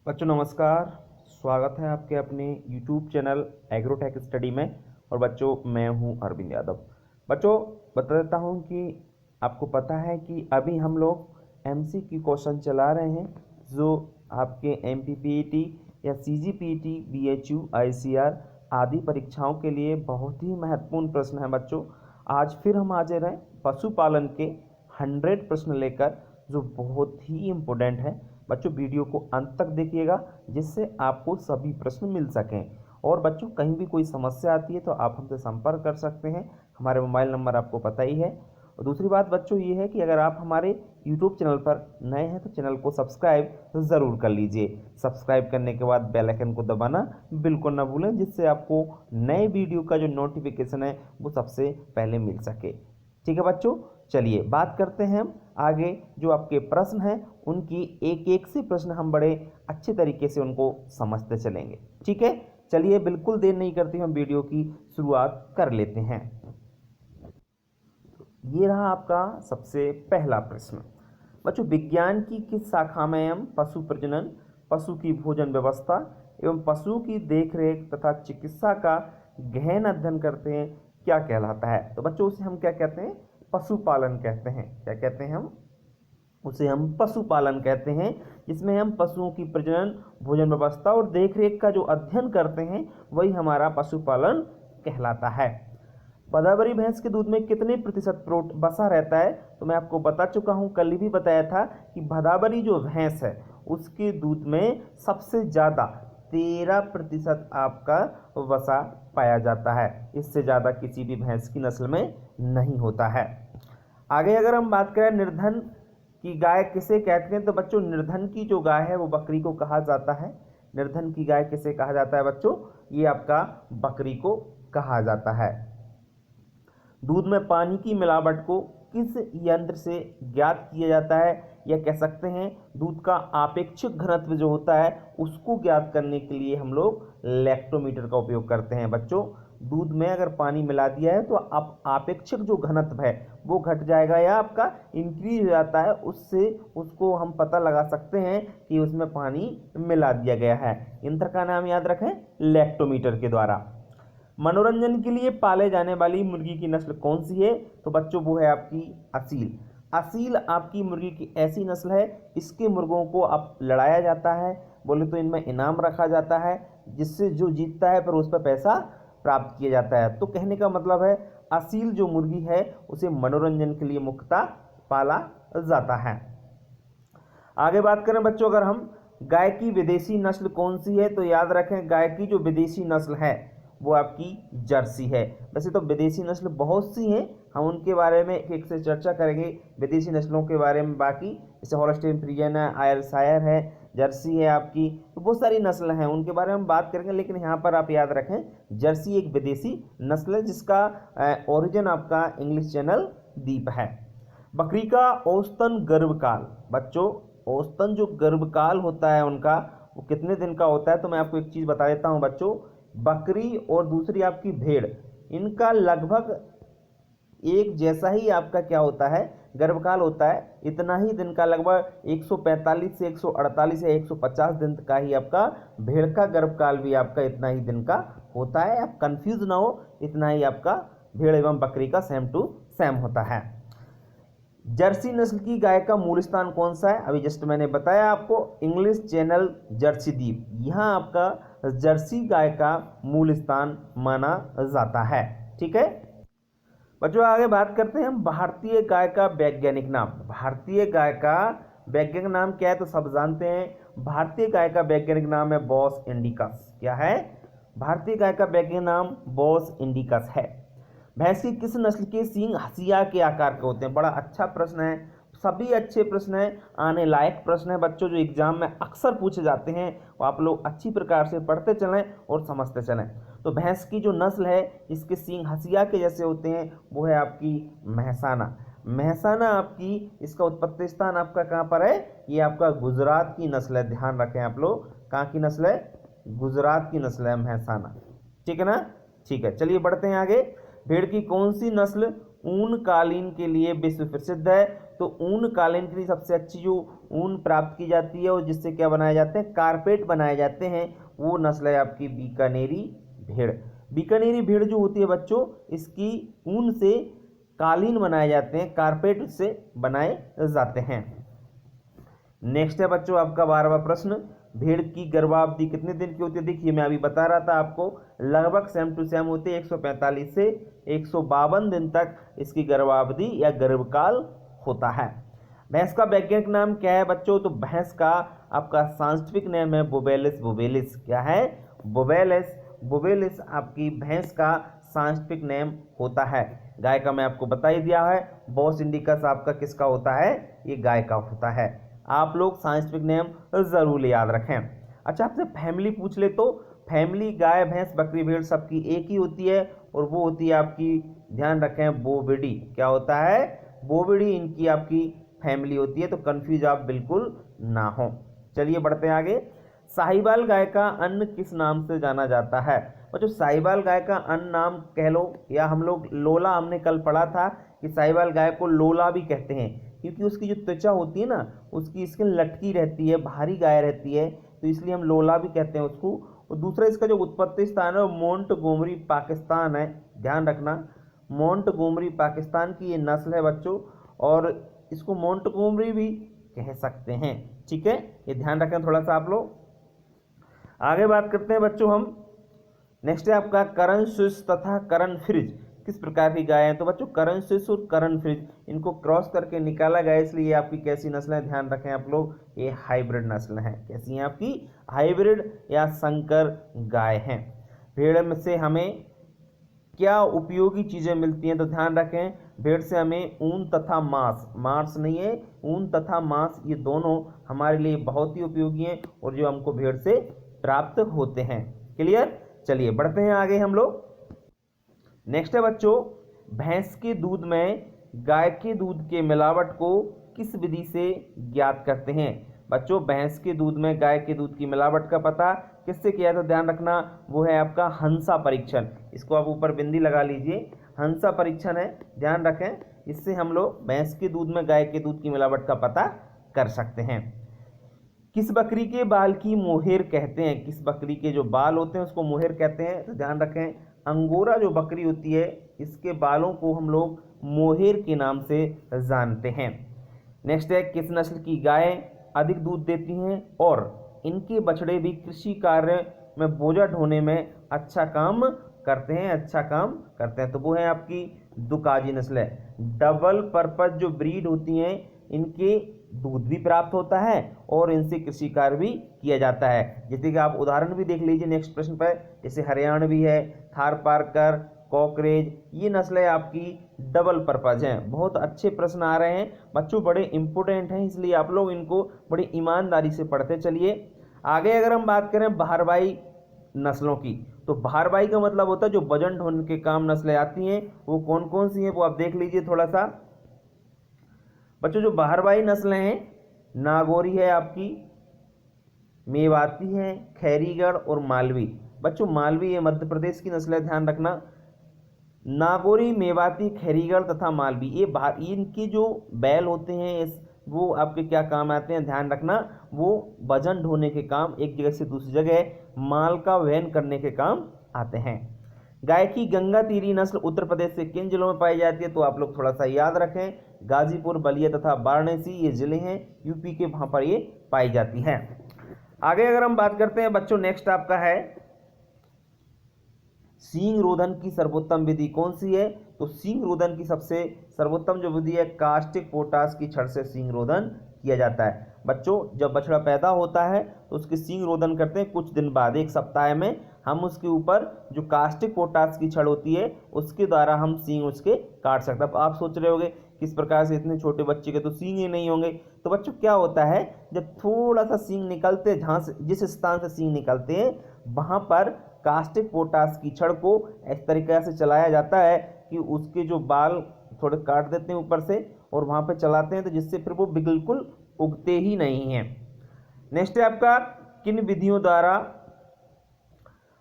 बच्चों नमस्कार। स्वागत है आपके अपने YouTube चैनल एग्रोटेक स्टडी में। और बच्चों मैं हूं अरविंद यादव। बच्चों बता देता हूं कि आपको पता है कि अभी हम लोग MCQ क्वेश्चन चला रहे हैं जो आपके MPPET या CGPET BHU ICR आदि परीक्षाओं के लिए बहुत ही महत्वपूर्ण प्रश्न है। बच्चों आज फिर हम हाजिर हैं पशुपालन के 100 प्रश्न लेकर जो बहुत ही इम्पोर्टेंट है। बच्चों वीडियो को अंत तक देखिएगा जिससे आपको सभी प्रश्न मिल सकें। और बच्चों कहीं भी कोई समस्या आती है तो आप हमसे संपर्क कर सकते हैं। हमारे मोबाइल नंबर आपको पता ही है। और दूसरी बात बच्चों ये है कि अगर आप हमारे YouTube चैनल पर नए हैं तो चैनल को सब्सक्राइब ज़रूर कर लीजिए। सब्सक्राइब करने के बाद बेल आइकन को दबाना बिल्कुल ना भूलें जिससे आपको नए वीडियो का जो नोटिफिकेशन है वो सबसे पहले मिल सके। ठीक है बच्चों, चलिए बात करते हैं हम आगे। जो आपके प्रश्न हैं उनकी एक एक से प्रश्न हम बड़े अच्छे तरीके से उनको समझते चलेंगे। ठीक है, चलिए बिल्कुल देर नहीं करते हम वीडियो की शुरुआत कर लेते हैं। ये रहा आपका सबसे पहला प्रश्न। बच्चों विज्ञान की किस शाखा में हम पशु प्रजनन, पशु की भोजन व्यवस्था एवं पशु की देखरेख तथा चिकित्सा का गहन अध्ययन करते हैं क्या कहलाता है? तो बच्चों उसे हम क्या कहते हैं? पशुपालन कहते हैं। क्या कहते हैं हम? उसे हम पशुपालन कहते हैं, जिसमें हम पशुओं की प्रजनन, भोजन व्यवस्था और देखरेख का जो अध्ययन करते हैं वही हमारा पशुपालन कहलाता है। पदावरी भैंस के दूध में कितने प्रतिशत प्रोटीन बसा रहता है? तो मैं आपको बता चुका हूं, कल भी बताया था कि भदावरी जो भैंस है उसके दूध में सबसे ज़्यादा 13% आपका वसा पाया जाता है। इससे ज़्यादा किसी भी भैंस की नस्ल में नहीं होता है। आगे अगर हम बात करें निर्धन की गाय किसे कहते हैं, तो बच्चों निर्धन की जो गाय है वो बकरी को कहा जाता है। निर्धन की गाय किसे कहा जाता है बच्चों? ये आपका बकरी को कहा जाता है। दूध में पानी की मिलावट को किस यंत्र से ज्ञात किया जाता है? या कह सकते हैं दूध का आपेक्षिक घनत्व जो होता है उसको ज्ञात करने के लिए हम लोग लैक्टोमीटर का उपयोग करते हैं। बच्चों दूध में अगर पानी मिला दिया है तो आप आपेक्षिक जो घनत्व है वो घट जाएगा या आपका इंक्रीज हो जाता है, उससे उसको हम पता लगा सकते हैं कि उसमें पानी मिला दिया गया है। यंत्र का नाम याद रखें, लैक्टोमीटर के द्वारा। मनोरंजन के लिए पाले जाने वाली मुर्गी की नस्ल कौन सी है? तो बच्चों वो है आपकी असील। असील आपकी मुर्गी की ऐसी नस्ल है, इसके मुर्गों को अब लड़ाया जाता है, बोले तो इनमें इनाम रखा जाता है जिससे जो जीतता है फिर उस पर पैसा प्राप्त किया जाता है। तो कहने का मतलब है असील जो मुर्गी है उसे मनोरंजन के लिए मुख्यतः पाला जाता है। आगे बात करें बच्चों अगर हम गाय की विदेशी नस्ल कौन सी है, तो याद रखें गाय की जो विदेशी नस्ल है वो आपकी जर्सी है। वैसे तो विदेशी नस्ल बहुत सी हैं, हम उनके बारे में एक से चर्चा करेंगे विदेशी नस्लों के बारे में। बाकी जैसे हॉलस्टीन फ्रीजियन है, आयरशायर है, जर्सी है आपकी, तो बहुत सारी नस्ल हैं उनके बारे में हम बात करेंगे। लेकिन यहाँ पर आप याद रखें जर्सी एक विदेशी नस्ल है जिसका ओरिजिन आपका इंग्लिश चैनल द्वीप है। बकरी का औसतन गर्भकाल, बच्चों औसतन जो गर्भकाल होता है उनका वो कितने दिन का होता है? तो मैं आपको एक चीज़ बता देता हूँ बच्चों, बकरी और दूसरी आपकी भेड़, इनका लगभग एक जैसा ही आपका क्या होता है गर्भकाल होता है। इतना ही दिन का, लगभग 145 से 148 या 150 दिन का ही आपका भेड़ का गर्भकाल भी आपका इतना ही दिन का होता है। आप कंफ्यूज ना हो, इतना ही आपका भेड़ एवं बकरी का सेम टू सेम होता है। जर्सी नस्ल की गाय का मूल स्थान कौन सा है? अभी जस्ट मैंने बताया आपको, इंग्लिश चैनल जर्सी द्वीप, यहाँ आपका जर्सी गाय का मूल स्थान माना जाता है। ठीक है बच्चों, आगे बात करते हैं हम भारतीय गाय का वैज्ञानिक नाम। भारतीय गाय का वैज्ञानिक नाम क्या है? तो सब जानते हैं भारतीय गाय का वैज्ञानिक नाम है बॉस इंडिकस। क्या है? भारतीय गाय का वैज्ञानिक नाम बॉस इंडिकस है। भैंस की किस नस्ल के सींग हंसिया के आकार के होते हैं? बड़ा अच्छा प्रश्न है, सभी अच्छे प्रश्न हैं, आने लायक प्रश्न है बच्चों, जो एग्जाम में अक्सर पूछे जाते हैं। वो आप लोग अच्छी प्रकार से पढ़ते चलें और समझते चलें। तो भैंस की जो नस्ल है जिसके सींग हंसिया के जैसे होते हैं वो है आपकी मेहसाना। मेहसाना आपकी, इसका उत्पत्ति स्थान आपका कहाँ पर है? ये आपका गुजरात की नस्ल है, ध्यान रखें आप लोग। कहाँ की नस्ल है? गुजरात की नस्ल है मेहसाना। ठीक है ना? ठीक है, चलिए बढ़ते हैं आगे। भेड़ की कौन सी नस्ल ऊन कालीन के लिए विश्व प्रसिद्ध है? तो ऊन कालीन के लिए सबसे अच्छी जो ऊन प्राप्त की जाती है और जिससे क्या बनाए जाते हैं, कारपेट बनाए जाते हैं, वो नस्ल है आपकी बीकानेरी भेड़। बीकानेरी भेड़ जो होती है बच्चों, इसकी ऊन से कालीन बनाए जाते हैं, कारपेट से बनाए जाते हैं। नेक्स्ट है बच्चों आपका 12वां प्रश्न, भेड़ की गर्भावधि कितने दिन की होती है? देखिए मैं अभी बता रहा था आपको, लगभग सेम टू सेम होती है, 145 से 152 दिन तक इसकी गर्भावधि या गर्भकाल होता है। भैंस का वैज्ञानिक नाम क्या है बच्चों? तो भैंस का आपका साइंटिफिक नेम है बोबेलिस बोबेलिस। क्या है? बोबेलिस बोबेलिस आपकी भैंस का साइंटिफिक नेम होता है। गाय का मैं आपको बता ही दिया है, बॉस इंडिकस आपका किसका होता है? ये गाय का होता है। आप लोग साइंटिफिक नेम जरूर याद रखें। अच्छा, आपसे फैमिली पूछ ले तो फैमिली गाय भैंस बकरी भेड़ सबकी एक ही होती है, और वो होती है आपकी, ध्यान रखें, बोविडी। क्या होता है? बोविडी इनकी आपकी फैमिली होती है, तो कंफ्यूज आप बिल्कुल ना हो। चलिए बढ़ते हैं आगे। साहिवाल गाय का अन्न किस नाम से जाना जाता है? बच्चों साहिवाल गाय का अन्न नाम कह लो, या हम लोग लोला, हमने कल पढ़ा था कि साहिवाल गाय को लोला भी कहते हैं, क्योंकि उसकी जो त्वचा होती है ना, उसकी स्किन लटकी रहती है, भारी गाय रहती है, तो इसलिए हम लोला भी कहते हैं उसको। और दूसरा इसका जो उत्पत्ति स्थान है वो मोंटगोमरी पाकिस्तान है, ध्यान रखना, मोंटगोमरी पाकिस्तान की ये नस्ल है बच्चों, और इसको मोंटगोमरी भी कह सकते हैं। ठीक है, ये ध्यान रखें थोड़ा सा आप लोग। आगे बात करते हैं बच्चों हम। नेक्स्ट है आपका करण स्विस तथा करण फ्रिज किस प्रकार की गाय हैं? तो बच्चों करण स्विस और करण फ्रिज इनको क्रॉस करके निकाला गया, इसलिए आपकी कैसी नस्ल है? ध्यान रखें आप लोग, ये हाइब्रिड नस्ल है। कैसी हैं आपकी? हाइब्रिड या संकर गाय हैं। भेड़ में से हमें क्या उपयोगी चीजें मिलती हैं? तो ध्यान रखें, भेड़ से हमें ऊन तथा मांस, मांस नहीं है, ऊन तथा मांस, ये दोनों हमारे लिए बहुत ही उपयोगी हैं और जो हमको भेड़ से प्राप्त होते हैं। क्लियर? चलिए बढ़ते हैं आगे हम लोग। नेक्स्ट है बच्चों, भैंस के दूध में गाय के दूध के मिलावट को किस विधि से ज्ञात करते हैं? बच्चों भैंस के दूध में गाय के दूध की मिलावट का पता किससे किया? तो ध्यान रखना, वो है आपका हंसा परीक्षण। इसको आप ऊपर बिंदी लगा लीजिए, हंसा परीक्षण है, ध्यान रखें। इससे हम लोग भैंस के दूध में गाय के दूध की मिलावट का पता कर सकते हैं। किस बकरी के बाल की मोहेर कहते हैं? किस बकरी के जो बाल होते हैं उसको मोहेर कहते हैं? तो ध्यान रखें, अंगोरा जो बकरी होती है इसके बालों को हम लोग मोहेर के नाम से जानते हैं। नेक्स्ट है, किस नस्ल की गाय अधिक दूध देती हैं और इनके बछड़े भी कृषि कार्य में बोझा ढोने में अच्छा काम करते हैं? अच्छा काम करते हैं, तो वो है आपकी दुकाजी नस्ल है। डबल पर्पज जो ब्रीड होती हैं इनके दूध भी प्राप्त होता है और इनसे कृषि कार्य भी किया जाता है। जैसे कि आप उदाहरण भी देख लीजिए नेक्स्ट प्रश्न पर, जैसे हरियाणवी है, थारपारकर, कॉकरेज, ये नस्लें आपकी डबल पर्पज हैं। बहुत अच्छे प्रश्न आ रहे हैं बच्चों, बड़े इंपॉर्टेंट हैं, इसलिए आप लोग इनको बड़ी ईमानदारी से पढ़ते चलिए। आगे अगर हम बात करें भारवाही नस्लों की, तो भारवाही का मतलब होता है जो वजन ढोने के काम नस्लें आती हैं, वो कौन कौन सी हैं वो आप देख लीजिए थोड़ा सा। बच्चों जो भारवाही नस्लें हैं, नागौरी है आपकी, मेवाती है, खैरीगढ़ और मालवी। बच्चों मालवी ये मध्य प्रदेश की नस्ल है, ध्यान रखना। नागौरी, मेवाती, खैरीगढ़ तथा मालवी, ये इनके जो बैल होते हैं वो आपके क्या काम आते हैं? ध्यान रखना, वो वजन ढोने के काम, एक जगह से दूसरी जगह माल का वहन करने के काम आते हैं। गाय की गंगातीरी नस्ल उत्तर प्रदेश से किन जिलों में पाई जाती है? तो आप लोग थोड़ा सा याद रखें, गाजीपुर, बलिया तथा वाराणसी ये जिले हैं यूपी के, वहां पर ये पाई जाती है। आगे अगर हम बात करते हैं बच्चों, नेक्स्ट आपका है सींग रोधन की सर्वोत्तम विधि कौन सी है? तो सींग रोधन की सबसे सर्वोत्तम जो विधि है, कास्टिक पोटाश की छड़ से सींग रोधन किया जाता है। बच्चों जब बछड़ा पैदा होता है तो उसके सींग रोधन करते हैं, कुछ दिन बाद, एक सप्ताह में हम उसके ऊपर जो कास्टिक पोटाश की छड़ होती है उसके द्वारा हम सींग उसके काट सकते हैं। अब आप सोच रहे होंगे किस प्रकार से, इतने छोटे बच्चे के तो सींग ही नहीं होंगे। तो बच्चों क्या होता है, जब थोड़ा सा सींग निकलते, जहाँ से जिस स्थान से सींग निकलते हैं वहाँ पर कास्टिक पोटाश की छड़ को इस तरीके से चलाया जाता है कि उसके जो बाल थोड़े काट देते हैं ऊपर से और वहाँ पे चलाते हैं, तो जिससे फिर वो बिल्कुल उगते ही नहीं हैं। नेक्स्ट है आपका, किन विधियों द्वारा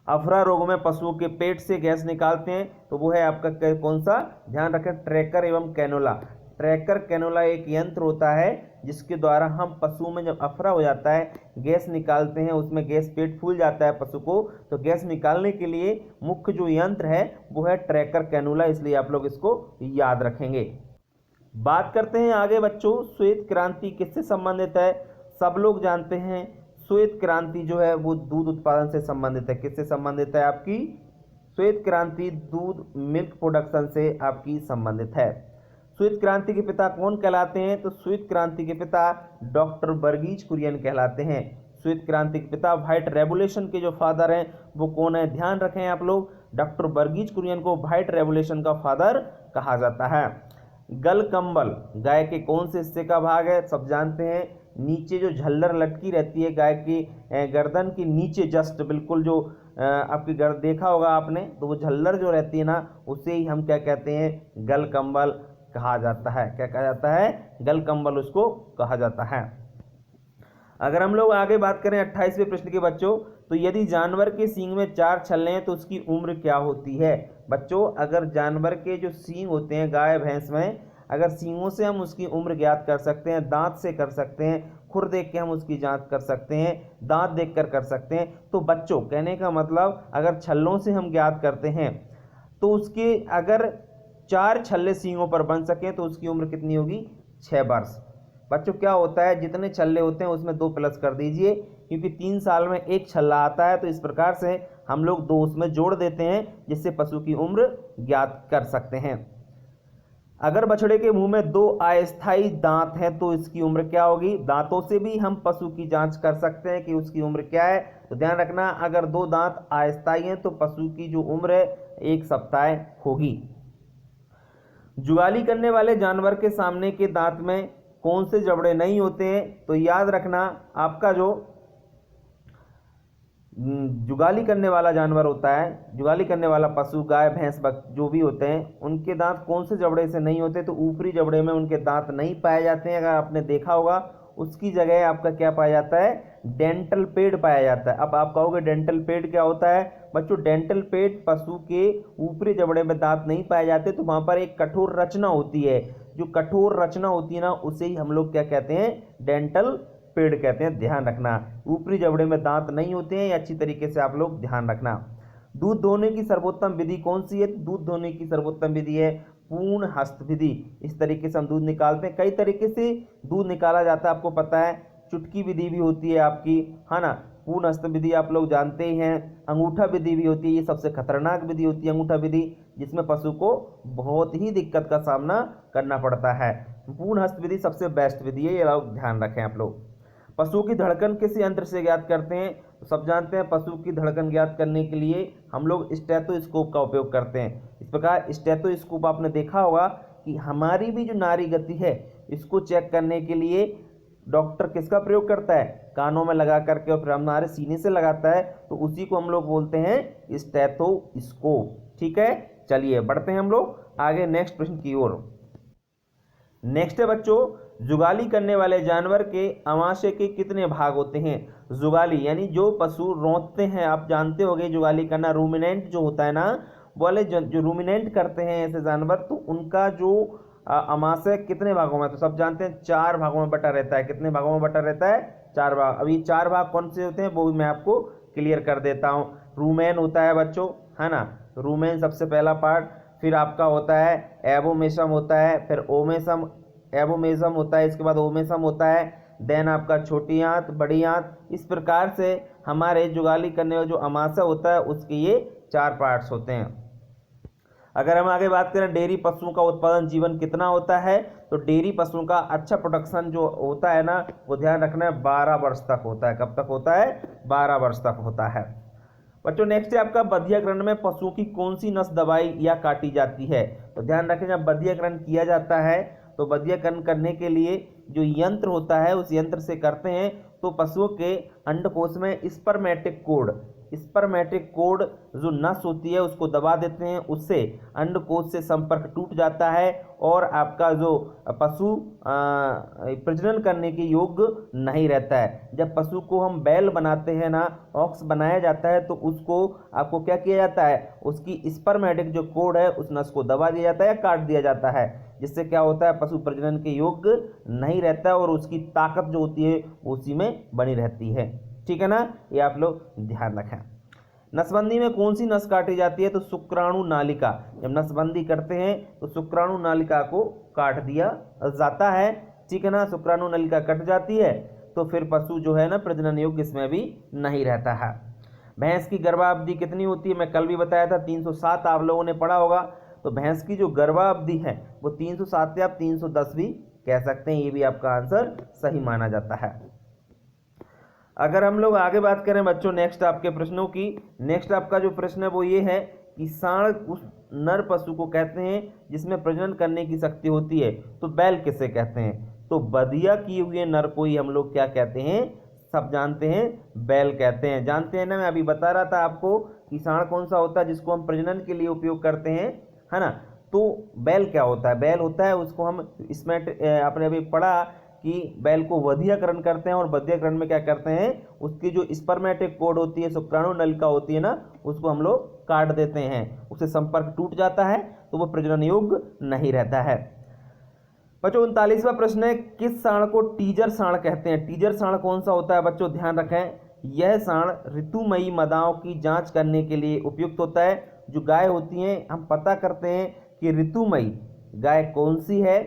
अफरा रोग में पशुओं के पेट से गैस निकालते हैं? तो वो है आपका कौन सा? ध्यान रखें, ट्रैकर एवं कैनोला। ट्रैकर कैनुला एक यंत्र होता है जिसके द्वारा हम पशु में जब अफरा हो जाता है, गैस निकालते हैं, उसमें गैस पेट फूल जाता है पशु को, तो गैस निकालने के लिए मुख्य जो यंत्र है वो है ट्रैकर कैनुला, इसलिए आप लोग इसको याद रखेंगे। बात करते हैं आगे बच्चों, श्वेत क्रांति किससे संबंधित है। सब लोग जानते हैं श्वेत क्रांति जो है वो दूध उत्पादन से संबंधित है। किससे संबंधित है आपकी? श्वेत क्रांति दूध मिल्क प्रोडक्शन से आपकी संबंधित है। श्वेत क्रांति के पिता कौन कहलाते हैं? तो श्वेत क्रांति के पिता डॉक्टर वर्गीज कुरियन कहलाते हैं। श्वेत क्रांति के पिता व्हाइट रेवोल्यूशन के जो फादर हैं वो कौन है? ध्यान रखें आप लोग, डॉक्टर वर्गीज कुरियन को व्हाइट रेवोल्यूशन का फादर कहा जाता है। गल कंबल गाय के कौन से हिस्से का भाग है? सब जानते हैं, नीचे जो झल्लर लटकी रहती है गाय की गर्दन के नीचे, जस्ट बिल्कुल जो आपकी गर्दन देखा होगा आपने, तो वो झल्लर जो रहती है ना, उसे ही हम क्या कहते हैं? गल कंबल कहा जाता है। क्या कहा जाता है? गल कंबल उसको कहा जाता है। अगर हम लोग आगे बात करें 28वें प्रश्न के बच्चों, तो यदि जानवर के सींग में 4 छल्ले हैं तो उसकी उम्र क्या होती है? बच्चों अगर जानवर के जो सींग होते हैं गाय भैंस में, अगर सींगों से हम उसकी उम्र ज्ञात कर सकते हैं, दांत से कर सकते हैं, खुर देख के हम उसकी जांच कर सकते हैं, दांत देखकर कर सकते हैं, तो बच्चों कहने का मतलब अगर छल्लों से हम ज्ञात करते हैं तो उसके अगर 4 छल्ले सींगों पर बन सकें तो उसकी उम्र कितनी होगी? 6 वर्ष। बच्चों क्या होता है, जितने छल्ले होते हैं उसमें 2 प्लस कर दीजिए, क्योंकि 3 साल में 1 छल्ला आता है, तो इस प्रकार से हम लोग 2 उसमें जोड़ देते हैं जिससे पशु की उम्र ज्ञात कर सकते हैं। अगर बछड़े के मुंह में 2 अस्थायी दांत हैं तो इसकी उम्र क्या होगी? दांतों से भी हम पशु की जांच कर सकते हैं कि उसकी उम्र क्या है। तो ध्यान रखना, अगर 2 दांत अस्थायी हैं तो पशु की जो उम्र है 1 सप्ताह होगी। जुगाली करने वाले जानवर के सामने के दांत में कौन से जबड़े नहीं होते हैं? तो याद रखना, आपका जो जुगाली करने वाला जानवर होता है, जुगाली करने वाला पशु गाय भैंस जो भी होते हैं, उनके दांत कौन से जबड़े से नहीं होते? तो ऊपरी जबड़े में उनके दांत नहीं पाए जाते हैं। अगर आपने देखा होगा उसकी जगह आपका क्या पाया जाता है? डेंटल पेड पाया जाता है। अब आप कहोगे डेंटल पेड क्या होता है? बच्चों डेंटल पेड पशु के ऊपरी जबड़े में दांत नहीं पाए जाते, तो वहां पर एक कठोर रचना होती है। जो कठोर रचना होती है ना, उसे ही हम लोग क्या कहते हैं? डेंटल पेड़ कहते हैं। ध्यान रखना, ऊपरी जबड़े में दांत नहीं होते हैं, अच्छी तरीके से आप लोग ध्यान रखना। दूध धोने की सर्वोत्तम विधि कौन सी है? दूध धोने की सर्वोत्तम विधि है पूर्ण हस्त विधि। इस तरीके से हम दूध निकालते हैं। कई तरीके से दूध निकाला जाता है, आपको पता है। चुटकी विधि भी होती है आपकी, है ना। पूर्ण हस्त विधि आप लोग जानते ही हैं। अंगूठा विधि भी होती है, ये सबसे खतरनाक विधि होती है अंगूठा विधि, जिसमें पशु को बहुत ही दिक्कत का सामना करना पड़ता है। पूर्ण हस्त विधि सबसे बेस्ट विधि है, ये लोग ध्यान रखें आप लोग। पशु की धड़कन किस यंत्र से ज्ञात करते हैं? तो सब जानते हैं पशु की धड़कन ज्ञात करने के लिए हम लोग स्टेथोस्कोप का उपयोग करते हैं। इस प्रकार स्टेथोस्कोप आपने देखा होगा कि हमारी भी जो नाड़ी गति है इसको चेक करने के लिए डॉक्टर किसका प्रयोग करता है? कानों में लगा करके और फिर हमारे सीने से लगाता है, तो उसी को हम लोग बोलते हैं स्टेथोस्कोप। ठीक है, चलिए बढ़ते हैं हम लोग आगे नेक्स्ट प्रश्न की ओर। नेक्स्ट है बच्चों, जुगाली करने वाले जानवर के अमाशय के कितने भाग होते हैं? जुगाली यानी जो पशु रोंदते हैं, आप जानते होंगे जुगाली करना, रूमिनेंट जो होता है ना, बोले जो रूमिनेंट करते हैं ऐसे जानवर, तो उनका जो अमाशय कितने भागों में? तो सब जानते हैं 4 भागों में बटा रहता है। कितने भागों में बटा रहता है? 4 भाग। अभी 4 भाग कौन से होते हैं वो भी मैं आपको क्लियर कर देता हूँ। रूमेन होता है बच्चों, है ना, रूमेन सबसे पहला पार्ट। फिर आपका होता है एबोमेसम होता है, फिर ओमेसम, एबोमेसम होता है, इसके बाद ओमेसम होता है, देन आपका छोटी आंत, बड़ी आंत। इस प्रकार से हमारे जुगाली करने वाला जो अमाशय होता है उसके ये 4 पार्ट्स होते हैं। अगर हम आगे बात करें डेयरी पशुओं का उत्पादन जीवन कितना होता है, तो डेयरी पशुओं का अच्छा प्रोडक्शन जो होता है ना, वो ध्यान रखना है 12 वर्ष तक होता है। कब तक होता है? 12 वर्ष तक होता है। बच्चों नेक्स्ट है आपका बधियाकरण में पशुओं की कौन सी नस दबाई या काटी जाती है? तो ध्यान रखें, जब बधियाकरण किया जाता है तो बधियाकरण करने के लिए जो यंत्र होता है उस यंत्र से करते हैं, तो पशुओं के अंडकोश में स्पर्मेटिक कोड जो नस होती है उसको दबा देते हैं, उससे अंडकोश से संपर्क टूट जाता है और आपका जो पशु प्रजनन करने के योग्य नहीं रहता है। जब पशु को हम बैल बनाते हैं ना, ऑक्स बनाया जाता है, तो उसको आपको क्या किया जाता है? उसकी स्पर्मेटिक जो कोड है उस नस को दबा दिया जाता है या काट दिया जाता है, जिससे क्या होता है, पशु प्रजनन के योग्य नहीं रहता है और उसकी ताकत जो होती है वो उसी में बनी रहती है। ठीक है ना, ये आप लोग ध्यान रखें। नसबंदी में कौन सी नस काटी जाती है, तो शुक्राणु नालिका। जब नसबंदी करते हैं तो शुक्राणु नालिका को काट दिया जाता है। ठीक है ना, शुक्राणु नालिका कट जाती है तो फिर पशु जो है ना प्रजनन योग्य इसमें भी नहीं रहता है। भैंस की गर्भावधि कितनी होती है, मैं कल भी बताया था 307 आप लोगों ने पढ़ा होगा। तो भैंस की जो गर्भावधि है वो 307 या 310 भी कह सकते हैं, ये भी आपका आंसर सही माना जाता है। अगर हम लोग आगे बात करें बच्चों नेक्स्ट आपके प्रश्नों की, नेक्स्ट आपका जो प्रश्न है वो ये है कि सांड उस नर पशु को कहते हैं जिसमें प्रजनन करने की शक्ति होती है, तो बैल किसे कहते हैं, तो बधिया किए हुए नर को ही हम लोग क्या कहते हैं, सब जानते हैं, बैल कहते हैं। जानते हैं ना, मैं अभी बता रहा था आपको कि सांड कौन सा होता है जिसको हम प्रजनन के लिए उपयोग करते हैं, है ना। तो बैल क्या होता है, बैल होता है उसको हम इसमें आपने अभी पढ़ा कि बैल को वधियाकरण करते हैं और वधियाकरण में क्या करते हैं, उसकी जो स्पर्मेटिक कोड होती है, शुक्राणु नलिका होती है ना, उसको हम लोग काट देते हैं, उससे संपर्क टूट जाता है तो वो प्रजनन योग्य नहीं रहता है। बच्चों 39वां प्रश्न है, किस सांड को टीजर सांड कहते हैं। टीजर सांड कौन सा होता है बच्चों, ध्यान रखें, यह सांड ऋतुमयी मादाओं की जांच करने के लिए उपयुक्त होता है। जो गाय होती हैं हम पता करते हैं कि ऋतुमयी गाय कौन सी है,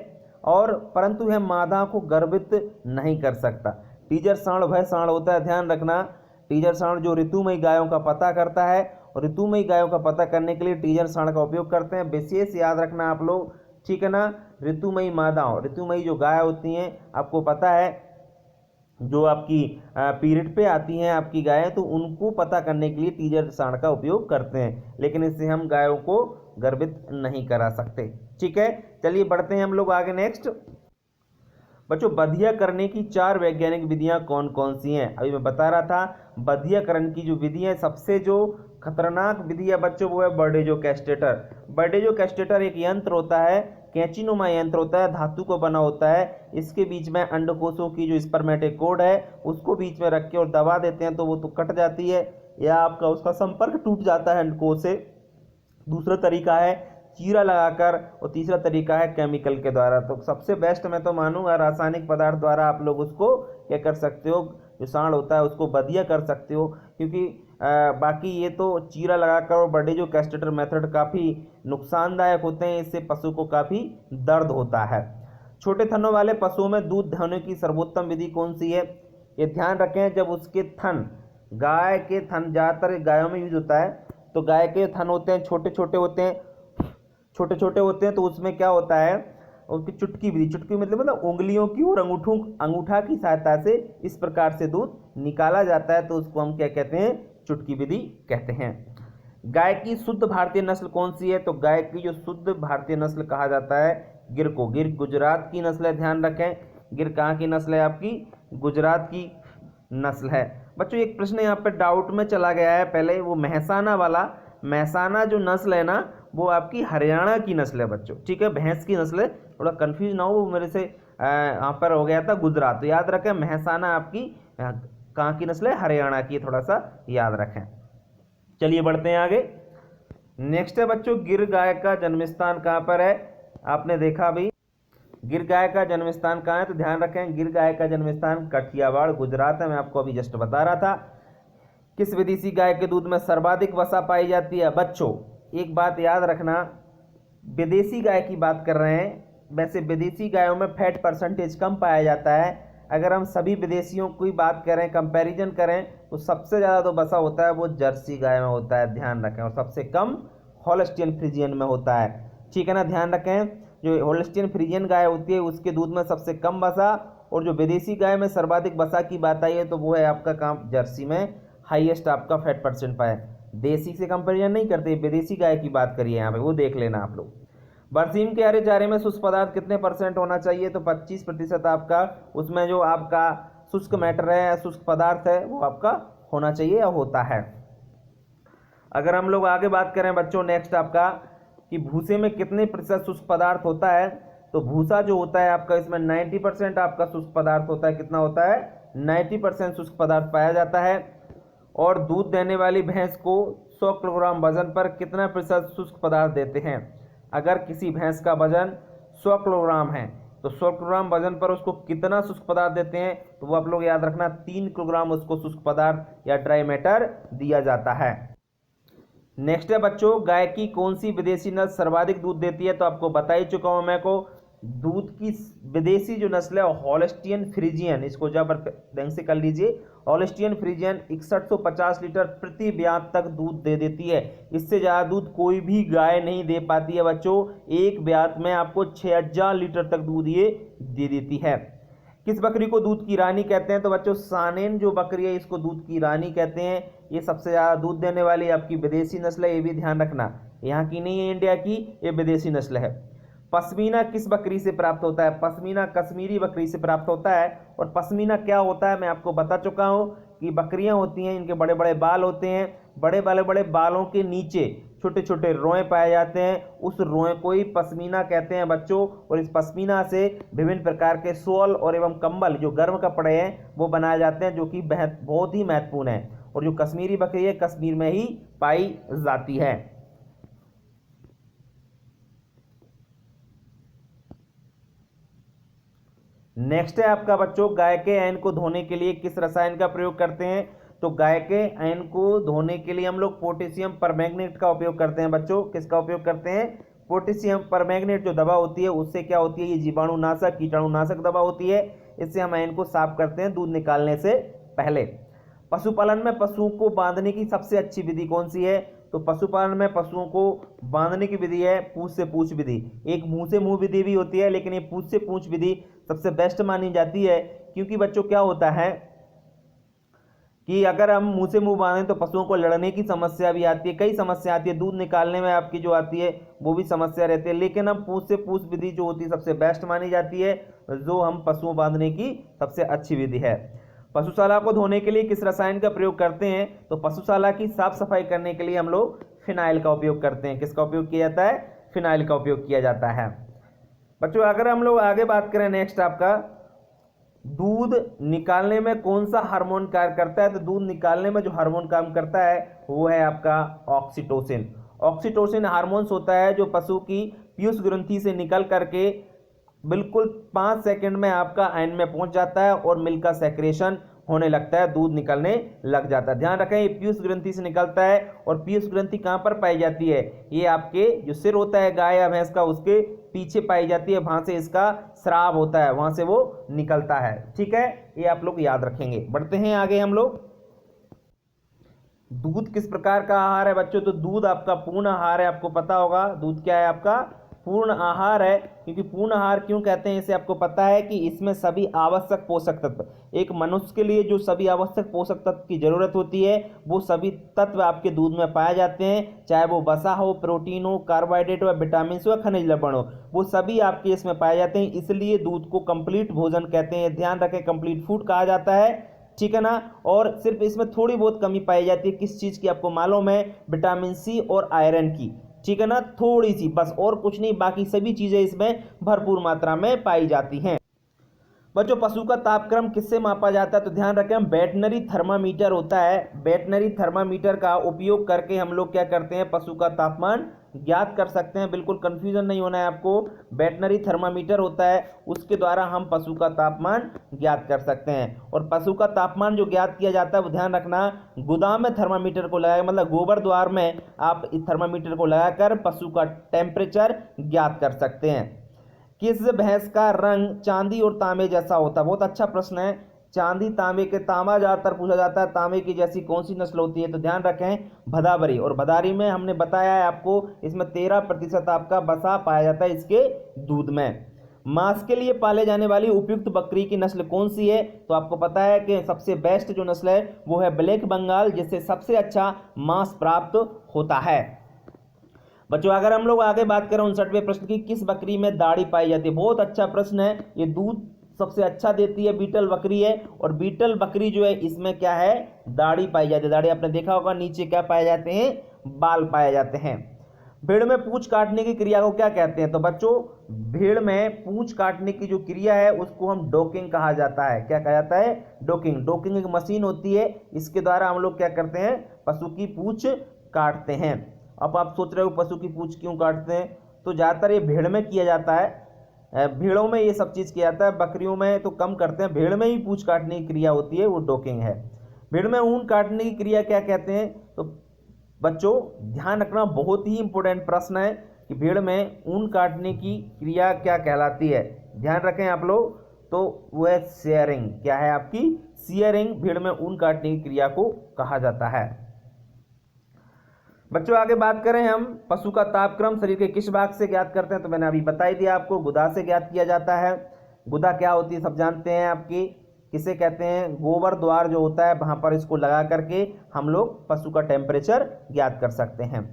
और परंतु यह मादा को गर्भित नहीं कर सकता। टीजर सांड वह सांड होता है, ध्यान रखना, टीजर सांड जो ऋतुमयी गायों का पता करता है, और ऋतुमयी गायों का पता करने के लिए टीजर सांड का उपयोग करते हैं। विशेष याद रखना आप लोग, ठीक है ना। ऋतुमयी मादाओं, ऋतुमयी जो गाय होती हैं आपको पता है, जो आपकी पीरियड पे आती हैं आपकी गायें, तो उनको पता करने के लिए टीजर सांड का उपयोग करते हैं, लेकिन इससे हम गायों को गर्भित नहीं करा सकते। ठीक है, चलिए बढ़ते हैं हम लोग आगे नेक्स्ट। बच्चों बधिया करने की 4 वैज्ञानिक विधियां कौन कौन सी हैं, अभी मैं बता रहा था। बधियाकरण की जो विधि है, सबसे जो खतरनाक विधि है बच्चों वो है बर्डेजो कैस्टेटर। बर्डेजो कैस्टेटर एक यंत्र होता है, कैंचिनुमा यंत्र होता है, धातु को बना होता है। इसके बीच में अंडकोशों की जो स्पर्मेटिक कोड है उसको बीच में रख के और दबा देते हैं तो वो तो कट जाती है, या आपका उसका संपर्क टूट जाता है अंडकोश से। दूसरा तरीका है चीरा लगाकर, और तीसरा तरीका है केमिकल के द्वारा। तो सबसे बेस्ट मैं तो मानूंगा रासायनिक पदार्थ द्वारा आप लोग उसको क्या कर सकते हो, जो सांड होता है उसको बधिया कर सकते हो, क्योंकि बाकी ये तो चीरा लगाकर और बर्डेजो कैस्टेटर मेथड काफ़ी नुकसानदायक होते हैं, इससे पशु को काफ़ी दर्द होता है। छोटे थनों वाले पशुओं में दूध धोने की सर्वोत्तम विधि कौन सी है, ये ध्यान रखें, जब उसके थन, गाय के थन ज़्यादातर गायों में यूज होता है, तो गाय के थन होते हैं छोटे छोटे होते हैं, छोटे छोटे होते हैं, तो उसमें क्या होता है, उसकी चुटकी विधि, चुटकी मतलब उंगलियों की और अंगूठा की सहायता से इस प्रकार से दूध निकाला जाता है, तो उसको हम क्या कहते हैं, चुटकी विधि कहते हैं। गाय की शुद्ध भारतीय नस्ल कौन सी है, तो गाय की जो शुद्ध भारतीय नस्ल कहा जाता है गिर को। गिर गुजरात की नस्ल है, ध्यान रखें, गिर कहाँ की नस्ल है आपकी, गुजरात की नस्ल है। बच्चों एक प्रश्न यहाँ पे डाउट में चला गया है, पहले वो महसाना वाला, महसाना जो नस्ल है ना वो आपकी हरियाणा की नस्ल है बच्चों, ठीक है, भैंस की नस्ल है, थोड़ा कंफ्यूज ना हो, वो मेरे से यहाँ पर हो गया था गुजरात, तो याद रखें महसाना आपकी कहाँ की नस्ल है, हरियाणा की, थोड़ा सा याद रखें। चलिए बढ़ते हैं आगे। नेक्स्ट है बच्चों गिर गाय का जन्म स्थान कहाँ पर है, आपने देखा भी गिर गाय का जन्म स्थान कहाँ है, तो ध्यान रखें गिर गाय का जन्म स्थान कठियावाड़ गुजरात है, मैं आपको अभी जस्ट बता रहा था। किस विदेशी गाय के दूध में सर्वाधिक वसा पाई जाती है, बच्चों एक बात याद रखना, विदेशी गाय की बात कर रहे हैं, वैसे विदेशी गायों में फैट परसेंटेज कम पाया जाता है। अगर हम सभी विदेशियों की बात करें, कंपैरिजन करें, तो सबसे ज़्यादा जो वसा होता है वो जर्सी गाय में होता है, ध्यान रखें, और सबसे कम होल्स्टीन फ्रीजियन में होता है, ठीक है ना, ध्यान रखें। जो होल्स्टीन फ्रीजियन गाय होती है उसके दूध में सबसे कम वसा, और जो विदेशी गाय में सर्वाधिक वसा की बात आई है तो वो है आपका काम जर्सी में हाईएस्ट आपका फैट परसेंट पाए। देसी से कंपेरिजन नहीं करते, विदेशी गाय की बात करिए यहाँ पे, वो देख लेना आप लोग। बरसीम के हरे चारे में शुष्क पदार्थ कितने % होना चाहिए, तो 25% आपका उसमें जो आपका शुष्क मैटर है, शुष्क पदार्थ है, वो आपका होना चाहिए या होता है। अगर हम लोग आगे बात करें बच्चों नेक्स्ट आपका कि भूसे में कितने % शुष्क पदार्थ होता है, तो भूसा जो होता है आपका इसमें 90% आपका शुष्क पदार्थ होता है, कितना होता है, 90% शुष्क पदार्थ पाया जाता है। और दूध देने वाली भैंस को 100 किलोग्राम वजन पर कितना % शुष्क पदार्थ देते हैं, अगर किसी भैंस का वजन 100 किलोग्राम है, तो 100 किलोग्राम वजन पर उसको कितना शुष्क पदार्थ देते हैं, तो वो आप लोग याद रखना 3 किलोग्राम उसको शुष्क पदार्थ या ड्राई मैटर दिया जाता है। नेक्स्ट है बच्चों, गाय की कौन सी विदेशी नस्ल सर्वाधिक दूध देती है, तो आपको बता ही चुका हूं मैं को। दूध की विदेशी जो नस्ल है हॉलस्टियन फ्रीजियन, इसको ढंग से कर लीजिए। हॉलस्टियन फ्रीजियन 6150 लीटर प्रति ब्यात तक दूध दे देती है। इससे ज़्यादा दूध कोई भी गाय नहीं दे पाती है बच्चों। एक ब्यात में आपको 6000 लीटर तक दूध ये दे देती है। किस बकरी को दूध की रानी कहते हैं, तो बच्चों सानेन जो बकरी है इसको दूध की रानी कहते हैं। ये सबसे ज़्यादा दूध देने वाली आपकी विदेशी नस्ल है, ये भी ध्यान रखना, यहाँ की नहीं है इंडिया की, ये विदेशी नस्ल है। पश्मीना किस बकरी से प्राप्त होता है, पश्मीना कश्मीरी बकरी से प्राप्त होता है। और पश्मीना क्या होता है मैं आपको बता चुका हूँ कि बकरियाँ होती हैं, इनके बड़े बड़े बाल होते हैं, बड़े बड़े बालों के नीचे छोटे छोटे रोए पाए जाते हैं, उस रोए को ही पश्मीना कहते हैं बच्चों। और इस पश्मीना से विभिन्न प्रकार के शॉल और एवं कंबल जो गर्म कपड़े हैं वो बनाए जाते हैं, जो कि बहुत ही महत्वपूर्ण है। और जो कश्मीरी बकरी है कश्मीर में ही पाई जाती है। नेक्स्ट है आपका बच्चों, गाय के ऐन को धोने के लिए किस रसायन का प्रयोग करते हैं, तो गाय के ऐन को धोने के लिए हम लोग पोटेशियम परमैंगनेट का उपयोग करते हैं बच्चों। किसका उपयोग करते हैं, पोटेशियम परमैंगनेट जो दवा होती है उससे क्या होती है, ये जीवाणुनाशक कीटाणुनाशक दवा होती है। इससे हम ऐन को साफ करते हैं दूध निकालने से पहले। पशुपालन में पशुओं को बांधने की सबसे अच्छी विधि कौन सी है, तो पशुपालन में पशुओं को बांधने की विधि है पूंछ से पूंछ विधि। एक मुंह से मुंह विधि भी होती है, लेकिन ये पूंछ से पूंछ विधि सबसे बेस्ट मानी जाती है। क्योंकि बच्चों क्या होता है कि अगर हम मुंह से मुंह बांधें तो पशुओं को लड़ने की समस्या भी आती है, कई समस्या आती है, दूध निकालने में आपकी जो आती है वो भी समस्या रहती है। लेकिन हम पूंछ से पूंछ विधि जो होती है सबसे बेस्ट मानी जाती है, जो हम पशुओं बांधने की सबसे अच्छी विधि है। पशुशाला को धोने के लिए किस रसायन का प्रयोग करते हैं, तो पशुशाला की साफ सफाई करने के लिए हम लोग फिनाइल का उपयोग करते हैं। किसका उपयोग किया जाता है, फिनाइल का उपयोग किया जाता है। बच्चों अगर हम लोग आगे बात करें नेक्स्ट आपका, दूध निकालने में कौन सा हार्मोन कार्य करता है, तो दूध निकालने में जो हार्मोन काम करता है वो है आपका ऑक्सीटोसिन। ऑक्सीटोसिन हार्मोन्स होता है जो पशु की पीयूष ग्रंथि से निकल करके बिल्कुल 5 सेकंड में आपका ऐन में पहुंच जाता है और मिल्क का सेक्रेशन होने लगता है, दूध निकलने लग जाता है। ध्यान रखें ये पीयूष ग्रंथि से निकलता है। और पीयूष ग्रंथि कहाँ पर पाई जाती है, ये आपके जो सिर होता है गाय या भैंस का उसके पीछे पाई जाती है, वहां से इसका स्राव होता है, वहां से वो निकलता है। ठीक है, ये आप लोग याद रखेंगे। बढ़ते हैं आगे हम लोग। दूध किस प्रकार का आहार है बच्चों, तो दूध आपका पूर्ण आहार है। आपको पता होगा दूध क्या है, आपका पूर्ण आहार है। क्योंकि पूर्ण आहार क्यों कहते हैं इसे आपको पता है कि इसमें सभी आवश्यक पोषक तत्व, एक मनुष्य के लिए जो सभी आवश्यक पोषक तत्व की जरूरत होती है वो सभी तत्व आपके दूध में पाए जाते हैं। चाहे वो वसा हो, प्रोटीन हो, कार्बोहाइड्रेट हो, विटामिन हो, खनिज लवण हो, वो सभी आपके इसमें पाए जाते हैं। इसलिए दूध को कंप्लीट भोजन कहते हैं। ध्यान रखें कंप्लीट फूड कहा जाता है, ठीक है ना। और सिर्फ इसमें थोड़ी बहुत कमी पाई जाती है, किस चीज़ की आपको मालूम है, विटामिन सी और आयरन की, ठीक है ना, थोड़ी सी बस, और कुछ नहीं, बाकी सभी चीजें इसमें भरपूर मात्रा में पाई जाती हैं। बच्चों पशु का तापक्रम किससे मापा जाता है, तो ध्यान रखें हम वेटनरी थर्मामीटर होता है, वेटनरी थर्मामीटर का उपयोग करके हम लोग क्या करते हैं पशु का तापमान ज्ञात कर सकते हैं। बिल्कुल कंफ्यूजन नहीं होना है आपको, वेटनरी थर्मामीटर होता है उसके द्वारा हम पशु का तापमान ज्ञात कर सकते हैं। और पशु का तापमान जो ज्ञात किया जाता है वो ध्यान रखना गोदाम में थर्मामीटर को लगाकर, मतलब गोबर द्वार में आप इस थर्मामीटर को लगाकर पशु का टेम्परेचर ज्ञात कर सकते हैं। किस भैंस का रंग चांदी और तांबे जैसा होता है, बहुत अच्छा प्रश्न है। चांदी तांबे के, तांबा ज्यादातर पूछा जाता है, तांबे की जैसी कौन सी नस्ल होती है, तो ध्यान रखें भदावरी। और भदारी में हमने बताया है आपको इसमें 13% आपका वसा पाया जाता है इसके दूध में। मांस के लिए पाले जाने वाली उपयुक्त बकरी की नस्ल कौन सी है, तो आपको पता है कि सबसे बेस्ट जो नस्ल है वो है ब्लैक बंगाल, जिससे सबसे अच्छा मांस प्राप्त होता है। बच्चों अगर हम लोग आगे बात करें 59वें प्रश्न की, किस बकरी में दाढ़ी पाई जाती है, बहुत अच्छा प्रश्न है। ये दूध सबसे अच्छा देती है बीटल बकरी है, और बीटल बकरी जो है इसमें क्या है दाढ़ी पाई जाती है। दाढ़ी आपने देखा होगा, नीचे क्या पाए जाते हैं, बाल पाए जाते हैं। भेड़ में पूंछ काटने की क्रिया को क्या कहते हैं, तो बच्चों भेड़ में पूंछ काटने की जो क्रिया है उसको हम डोकिंग कहा जाता है। क्या कहा जाता है, डोकिंग। डोकिंग एक मशीन होती है, इसके द्वारा हम लोग क्या करते हैं पशु की पूंछ काटते हैं। अब आप सोच रहे हो पशु की पूंछ क्यों काटते हैं, तो ज़्यादातर ये भेड़ में किया जाता है। भेड़ों में ये सब चीज़ किया जाता है, बकरियों में तो कम करते हैं। भेड़ में ही पूंछ काटने की क्रिया होती है, वो डोकिंग है। भेड़ में ऊन काटने की क्रिया क्या कहते हैं? तो बच्चों ध्यान रखना, बहुत ही इंपॉर्टेंट प्रश्न है कि भेड़ में ऊन काटने की क्रिया क्या कहलाती है। ध्यान रखें आप लोग। तो वो है शेयरिंग। क्या है आपकी? शेयरिंग भेड़ में ऊन काटने की क्रिया को कहा जाता है। बच्चों आगे बात करें हम, पशु का तापक्रम शरीर के किस भाग से ज्ञात करते हैं? तो मैंने अभी बता ही दिया आपको, गुदा से ज्ञात किया जाता है। गुदा क्या होती है सब जानते हैं आपकी, किसे कहते हैं? गोबर द्वार जो होता है वहां पर इसको लगा करके हम लोग पशु का टेम्परेचर ज्ञात कर सकते हैं।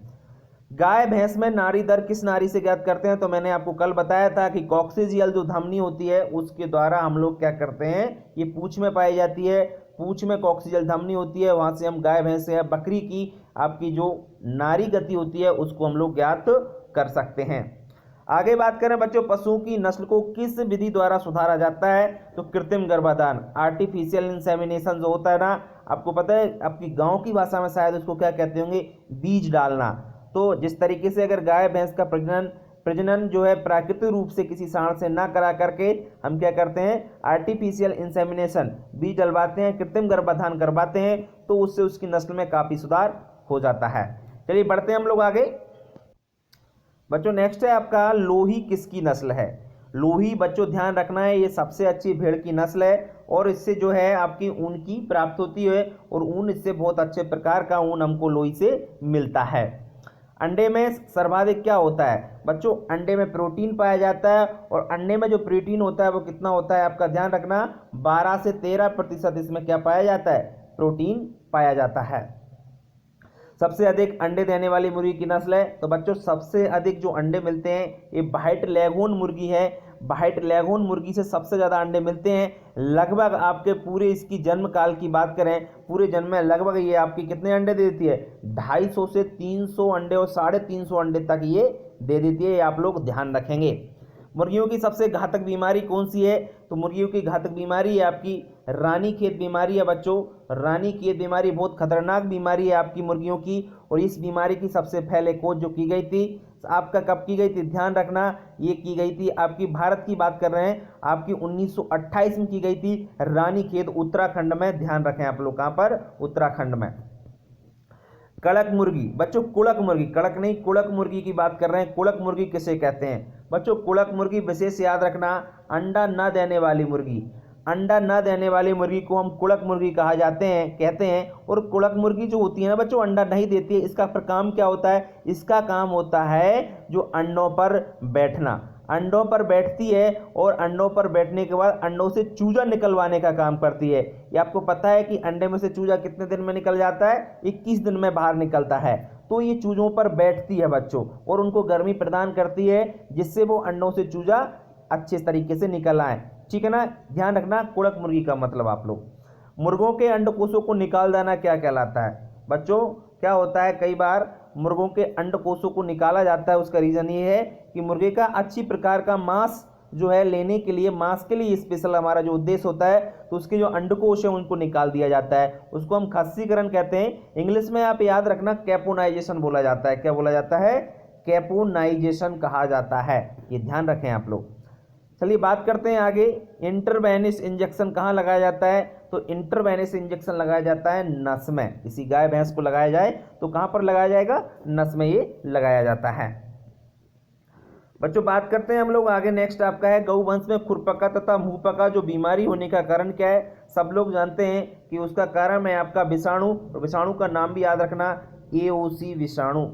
गाय भैंस में नाड़ी दर किस नाड़ी से ज्ञात करते हैं? तो मैंने आपको कल बताया था कि कॉक्सिजियल जो धमनी होती है उसके द्वारा हम लोग क्या करते हैं, ये पूंछ में पाई जाती है। पूंछ में कॉक्सिजियल धमनी होती है, वहां से हम गाय भैंस या बकरी की आपकी जो नाड़ी गति होती है उसको हम लोग ज्ञात कर सकते हैं। आगे बात करें बच्चों, पशुओं की नस्ल को किस विधि द्वारा सुधारा जाता है? तो कृत्रिम गर्भाधान, आर्टिफिशियल इंसेमिनेशन जो होता है ना, आपको पता है आपकी गांव की भाषा में शायद उसको क्या कहते होंगे, बीज डालना। तो जिस तरीके से अगर गाय भैंस का प्रजनन जो है प्राकृतिक रूप से किसी सांड से ना करा करके हम क्या करते हैं, आर्टिफिशियल इंसेमिनेशन, बीज डलवाते हैं, कृत्रिम गर्भाधान करवाते हैं, तो उससे उसकी नस्ल में काफी सुधार हो जाता है। चलिए बढ़ते हैं हम लोग आगे। बच्चों नेक्स्ट है आपका लोही किसकी नस्ल है? लोही बच्चों ध्यान रखना है, ये सबसे अच्छी भेड़ की नस्ल है और इससे जो है आपकी ऊन की प्राप्त होती है और ऊन इससे बहुत अच्छे प्रकार का ऊन हमको लोही से मिलता है। अंडे में सर्वाधिक क्या होता है? बच्चों अंडे में प्रोटीन पाया जाता है और अंडे में जो प्रोटीन होता है वो कितना होता है आपका ध्यान रखना, 12 से 13% इसमें क्या पाया जाता है, प्रोटीन पाया जाता है। सबसे अधिक अंडे देने वाली मुर्गी की नस्ल है? तो बच्चों सबसे अधिक जो अंडे मिलते हैं ये व्हाइट लेघोर्न मुर्गी है। व्हाइट लेघोर्न मुर्गी से सबसे ज़्यादा अंडे मिलते हैं। लगभग आपके पूरे इसकी जन्म काल की बात करें, पूरे जन्म में लगभग ये आपकी कितने अंडे दे देती है? 250 से 300 अंडे और 350 अंडे तक ये दे देती है, ये आप लोग ध्यान रखेंगे। मुर्गियों की सबसे घातक बीमारी कौन सी है? तो मुर्गियों की घातक बीमारी है आपकी रानीखेत बीमारी है। बच्चों रानीखेत बीमारी बहुत खतरनाक बीमारी है आपकी मुर्गियों की, और इस बीमारी की सबसे पहले खोज जो की गई थी आपका कब की गई थी? ध्यान रखना, ये की गई थी आपकी भारत की बात कर रहे हैं, आपकी 1928 में की गई थी रानीखेत उत्तराखंड में। ध्यान रखें आप लोग, कहां पर? उत्तराखंड में। कड़क मुर्गी, बच्चों कुड़क मुर्गी, कड़क नहीं कुड़क मुर्गी की बात कर रहे हैं। कुड़क मुर्गी किसे कहते हैं? बच्चों कुड़क मुर्गी विशेष याद रखना, अंडा न देने वाली मुर्गी, अंडा न देने वाली मुर्गी को हम कुड़क मुर्गी कहा जाते हैं कहते हैं। और कुड़क मुर्गी जो होती है ना बच्चों अंडा नहीं देती है, इसका काम क्या होता है? इसका काम होता है जो अंडों पर बैठना, अंडों पर बैठती है और अंडों पर बैठने के बाद अंडों से चूजा निकलवाने का काम करती है। ये आपको पता है कि अंडे में से चूजा कितने दिन में निकल जाता है? 21 दिन में बाहर निकलता है। तो ये चूजों पर बैठती है बच्चों और उनको गर्मी प्रदान करती है, जिससे वो अंडों से चूजा अच्छे तरीके से निकल आए। ठीक है ना, ध्यान रखना कुड़क मुर्गी का मतलब आप लोग। मुर्गों के अंडकोशों को निकाल देना क्या कहलाता है? बच्चों क्या होता है, कई बार मुर्गों के अंडकोशों को निकाला जाता है, उसका रीजन ये है कि मुर्गे का अच्छी प्रकार का मांस जो है लेने के लिए, मांस के लिए स्पेशल हमारा जो उद्देश्य होता है, तो उसके जो अंडकोश है उनको निकाल दिया जाता है, उसको हम खस्सीकरण कहते हैं। इंग्लिश में आप याद रखना कैपोनाइजेशन बोला जाता है। क्या बोला जाता है? कैपोनाइजेशन कहा जाता है, ये ध्यान रखें आप लोग। चलिए बात करते हैं आगे, इंटरवेनिस इंजेक्शन कहाँ लगाया जाता है? तो इंटरवेनिस इंजेक्शन लगाया जाता है नस में। किसी गाय भैंस को लगाया जाए तो कहाँ पर लगाया जाएगा? नस में ये लगाया जाता है। बच्चों बात करते हैं हम लोग आगे, नेक्स्ट आपका है गौवंश में खुरपका तथा मुंहपका जो बीमारी होने का कारण क्या है? सब लोग जानते हैं कि उसका कारण है आपका विषाणु, और विषाणु का नाम भी याद रखना, एओसी विषाणु।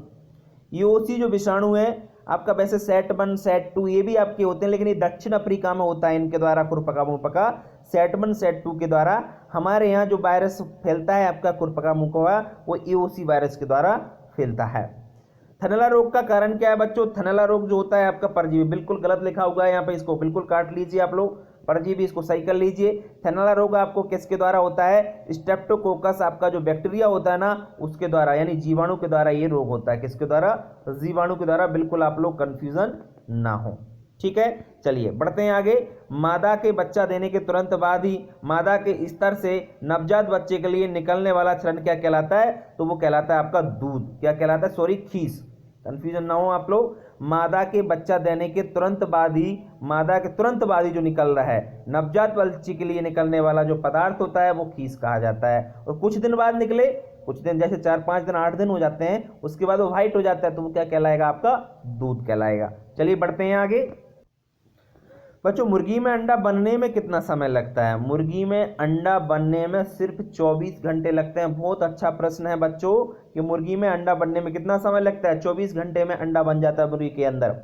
एओसी जो विषाणु है आपका, वैसे सेट 1 सेट 2 ये भी आपके होते हैं, लेकिन ये दक्षिण अफ्रीका में होता है इनके द्वारा खुरपका मुंहपका। सेट 1 सेट 2 के द्वारा हमारे यहाँ जो वायरस फैलता है आपका खुरपका मुंहपका, वो एओसी वायरस के द्वारा फैलता है। थनैला रोग का कारण क्या है बच्चों? थनैला रोग जो होता है आपका परजीवी, बिल्कुल गलत लिखा हुआ है यहाँ पे, इसको बिल्कुल काट लीजिए आप लोग, परजीवी इसको सही कर लीजिए। थनैला रोग आपको किसके द्वारा होता है? स्ट्रेप्टोकोकस आपका जो बैक्टीरिया होता है ना उसके द्वारा, यानी जीवाणु के द्वारा ये रोग होता है। किसके द्वारा? जीवाणु के द्वारा। बिल्कुल आप लोग कंफ्यूजन ना हो, ठीक है। चलिए बढ़ते हैं आगे। मादा के बच्चा देने के तुरंत बाद ही मादा के स्तर से नवजात बच्चे के लिए निकलने वाला क्षरण क्या कहलाता है? तो वो कहलाता है आपका दूध। क्या कहलाता है? सॉरी, खीस। कंफ्यूजन ना हो आप लोग। मादा के बच्चा देने के तुरंत बाद ही, मादा के तुरंत बाद ही जो निकल रहा है नवजात बच्चे के लिए निकलने वाला जो पदार्थ होता है वो खीस कहा जाता है। और कुछ दिन बाद निकले, कुछ दिन जैसे 4-5 दिन 8 दिन हो जाते हैं, उसके बाद वो व्हाइट हो जाता है, तो वो क्या कहलाएगा? आपका दूध कहलाएगा। चलिए बढ़ते हैं आगे। बच्चों मुर्गी में अंडा बनने में कितना समय लगता है? मुर्गी में अंडा बनने में सिर्फ 24 घंटे लगते हैं। बहुत अच्छा प्रश्न है बच्चों कि मुर्गी में अंडा बनने में कितना समय लगता है? 24 घंटे में अंडा बन जाता है मुर्गी के अंदर।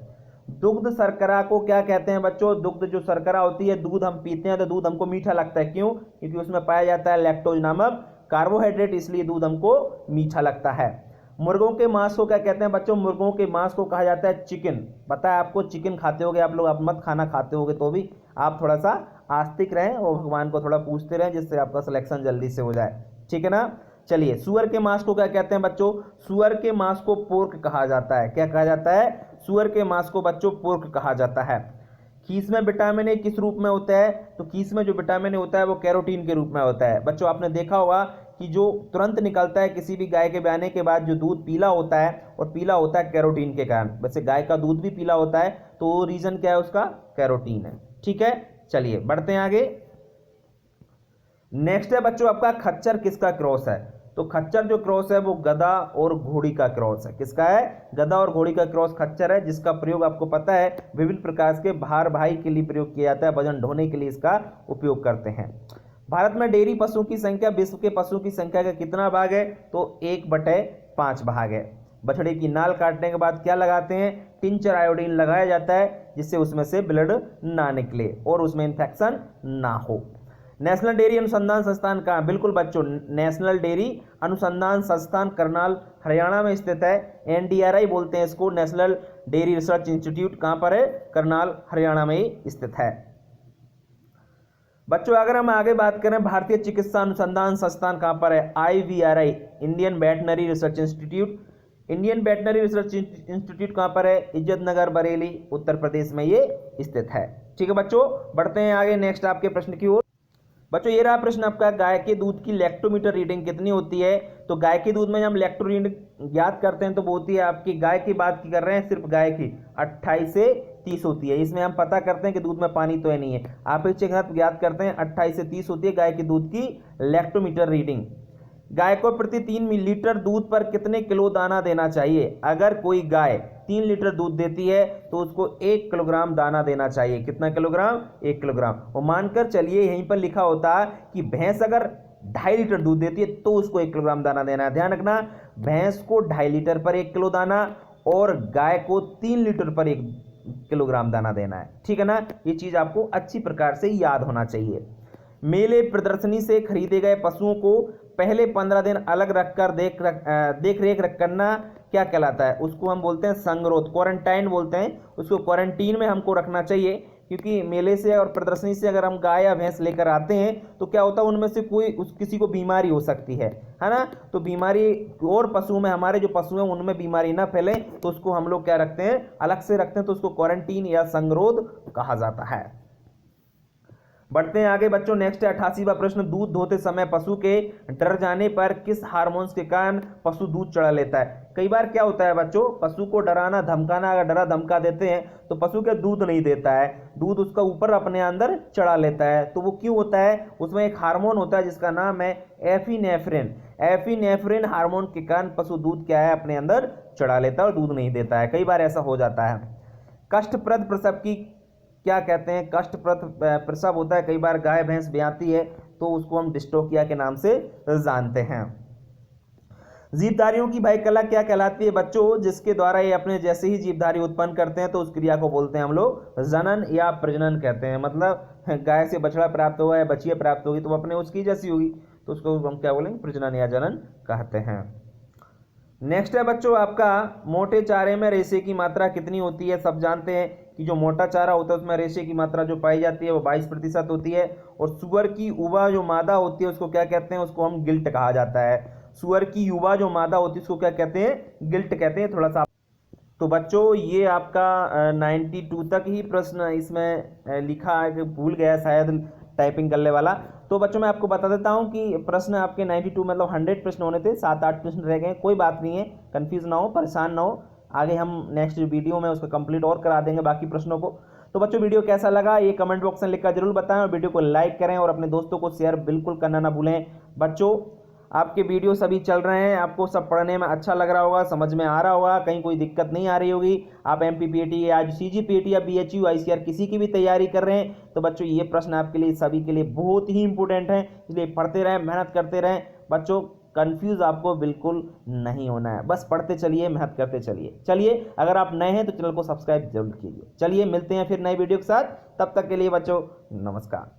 दुग्ध शर्करा को क्या कहते हैं बच्चों? दुग्ध जो शर्करा होती है, दूध हम पीते हैं तो दूध हमको मीठा लगता है। क्यों? क्योंकि उसमें पाया जाता है लैक्टोज नामक कार्बोहाइड्रेट, इसलिए दूध हमको मीठा लगता है। मुर्गों के मांस को क्या कहते हैं बच्चों? मुर्गों के मांस को कहा जाता है चिकन। पता है आपको, चिकन खाते होगे आप लोग, आप मत खाना, खाते होगे तो भी आप थोड़ा सा आस्तिक रहें और भगवान को थोड़ा पूछते रहें, जिससे आपका सिलेक्शन जल्दी से हो जाए, ठीक है ना। चलिए, सुअर के मांस को क्या कहते हैं बच्चों? सुअर के मांस को पोर्क कहा जाता है। क्या कहा जाता है? सुअर के मांस को बच्चों पोर्क कहा जाता है। खीस में विटामिन ए किस रूप में होता है? तो खीस में जो विटामिन ए होता है वो कैरोटीन के रूप में होता है। बच्चों आपने देखा होगा कि जो तुरंत निकलता है किसी भी गाय के ब्याने के बाद, जो दूध पीला होता है, और पीला होता है कैरोटीन के कारण। वैसे गाय का दूध भी पीला होता है, तो रीजन क्या है उसका? कैरोटीन है, ठीक है। चलिए बढ़ते हैं आगे। नेक्स्ट है बच्चों आपका खच्चर किसका क्रॉस है? तो खच्चर जो क्रॉस है वो गधा और घोड़ी का क्रॉस है। किसका है? गधा और घोड़ी का क्रॉस खच्चर है, जिसका प्रयोग आपको पता है विभिन्न प्रकार के भार भाई के लिए प्रयोग किया जाता है, वजन ढोने के लिए इसका उपयोग करते हैं। भारत में डेयरी पशुओं की संख्या विश्व के पशुओं की संख्या का कितना भाग है? तो 1/5 भाग है। बछड़े की नाल काटने के बाद क्या लगाते हैं? टिंचर आयोडीन लगाया जाता है, जिससे उसमें से ब्लड ना निकले और उसमें इंफेक्शन ना हो। नेशनल डेयरी अनुसंधान संस्थान कहाँ? बिल्कुल बच्चों, नेशनल डेयरी अनुसंधान संस्थान करनाल हरियाणा में स्थित है। NDRI बोलते हैं इसको, नेशनल डेयरी रिसर्च इंस्टीट्यूट। कहाँ पर है? करनाल हरियाणा में ही स्थित है। बच्चों अगर हम आगे बात करें, भारतीय चिकित्सा अनुसंधान संस्थान कहाँ पर है? IVRI, Indian veterinary research institute. Indian veterinary research institute कहाँ पर है? इज्जत नगर बरेली, उत्तर प्रदेश में ये स्थित है, ठीक है बच्चों। बढ़ते हैं आगे नेक्स्ट आपके प्रश्न की ओर। बच्चों ये रहा प्रश्न आपका, गाय के दूध की लैक्टोमीटर रीडिंग कितनी होती है? तो गाय के दूध में जब हम लैक्टो रीडिंग ज्ञात करते हैं तो वो होती है आपकी, गाय की बात की कर रहे हैं, सिर्फ गाय की 28 से 30 होती है। इसमें हम पता करते हैं कि दूध में पानी तो है नहीं है, अपेक्षित घनत्व ज्ञात करते हैं, 28 से 30 होती है गाय के दूध की लैक्टोमीटर रीडिंग। गाय को प्रति 3 लीटर दूध पर कितने किलो दाना देना चाहिए? अगर कोई गाय 3 लीटर दूध देती है तो उसको 1 किलोग्राम दाना देना चाहिए। कितना किलोग्राम? 1 किलोग्राम। और मानकर चलिए यहीं पर लिखा होता है कि भैंस अगर 2.5 लीटर दूध देती है तो उसको 1 किलोग्राम दाना देना है। ध्यान रखना, भैंस को 2.5 लीटर पर 1 किलो दाना और गाय को 3 लीटर पर 1 किलोग्राम दाना देना है, ठीक है ना। ये चीज आपको अच्छी प्रकार से याद होना चाहिए। मेले प्रदर्शनी से खरीदे गए पशुओं को पहले 15 दिन अलग रखकर देख रेख करना क्या कहलाता है? उसको हम बोलते हैं संगरोध, क्वारंटाइन बोलते हैं उसको। क्वारंटीन में हमको रखना चाहिए, क्योंकि मेले से और प्रदर्शनी से अगर हम गाय या भैंस लेकर आते हैं तो क्या होता है, उनमें से कोई किसी को बीमारी हो सकती है ना। तो बीमारी और पशुओं में, हमारे जो पशु हैं उनमें बीमारी ना फैले, तो उसको हम लोग क्या रखते हैं? अलग से रखते हैं, तो उसको क्वारंटीन या संगरोध कहा जाता है। बढ़ते हैं आगे बच्चों। नेक्स्ट है 88वां प्रश्न, दूध धोते समय पशु के डर जाने पर किस हार्मोन्स के कारण पशु दूध चढ़ा लेता है? कई बार क्या होता है बच्चों, पशु को डराना धमकाना, अगर डरा धमका देते हैं तो पशु के दूध नहीं देता है, दूध उसका ऊपर अपने अंदर चढ़ा लेता है। तो वो क्यों होता है? उसमें एक हार्मोन होता है जिसका नाम है एफिनेफ्रिन। एफिनेफ्रिन हार्मोन के कारण पशु दूध क्या है? अपने अंदर चढ़ा लेता है और दूध नहीं देता है। कई बार ऐसा हो जाता है। कष्टप्रद प्रसव की क्या कहते हैं? कष्टप्रद प्रसव होता है, कई बार गाय भैंस ब्याती है तो उसको हम डिस्टोकिया के नाम से जानते हैं। जीवधारियों की भाई कला क्या कहलाती है बच्चों? जिसके द्वारा ये अपने जैसे ही जीवधारी उत्पन्न करते हैं तो उस क्रिया को बोलते हैं हम लोग जनन या प्रजनन कहते हैं। मतलब गाय से बछड़ा प्राप्त हुआ है, बछिया प्राप्त होगी तो वो अपने उसकी जैसी होगी, तो उसको हम क्या बोलेंगे? प्रजनन या जनन कहते हैं। नेक्स्ट है बच्चों आपका, मोटे चारे में रेशे की मात्रा कितनी होती है? सब जानते हैं कि जो मोटा चारा होता है उसमें रेशे की मात्रा जो पाई जाती है वो 22% होती है। और सुअर की युवा जो मादा होती है उसको क्या कहते हैं? उसको हम गिल्ट कहा जाता है। सुअर की युवा जो मादा होती है उसको क्या कहते हैं? गिल्ट कहते हैं। थोड़ा सा तो बच्चों ये आपका 92 तक ही प्रश्न इसमें लिखा है, कि भूल गया शायद टाइपिंग करने वाला। तो बच्चों मैं आपको बता देता हूं कि प्रश्न आपके 92 मतलब 100 प्रश्न होने थे, 7-8 प्रश्न रह गए। कोई बात नहीं है, कंफ्यूज ना हो, परेशान ना हो, आगे हम नेक्स्ट वीडियो में उसको कंप्लीट और करा देंगे बाकी प्रश्नों को। तो बच्चों वीडियो कैसा लगा ये कमेंट बॉक्स में लिखकर जरूर बताएं और वीडियो को लाइक करें और अपने दोस्तों को शेयर बिल्कुल करना ना भूलें। बच्चों आपके वीडियो सभी चल रहे हैं, आपको सब पढ़ने में अच्छा लग रहा होगा, समझ में आ रहा होगा, कहीं कोई दिक्कत नहीं आ रही होगी। आप MPPAT या CGPAT या BHU ICR किसी की भी तैयारी कर रहे हैं तो बच्चों ये प्रश्न आपके लिए सभी के लिए बहुत ही इंपॉर्टेंट है, इसलिए पढ़ते रहें, मेहनत करते रहें। बच्चों कंफ्यूज आपको बिल्कुल नहीं होना है, बस पढ़ते चलिए, मेहनत करते चलिए। चलिए अगर आप नए हैं तो चैनल को सब्सक्राइब जरूर कीजिए। चलिए मिलते हैं फिर नए वीडियो के साथ, तब तक के लिए बच्चों नमस्कार।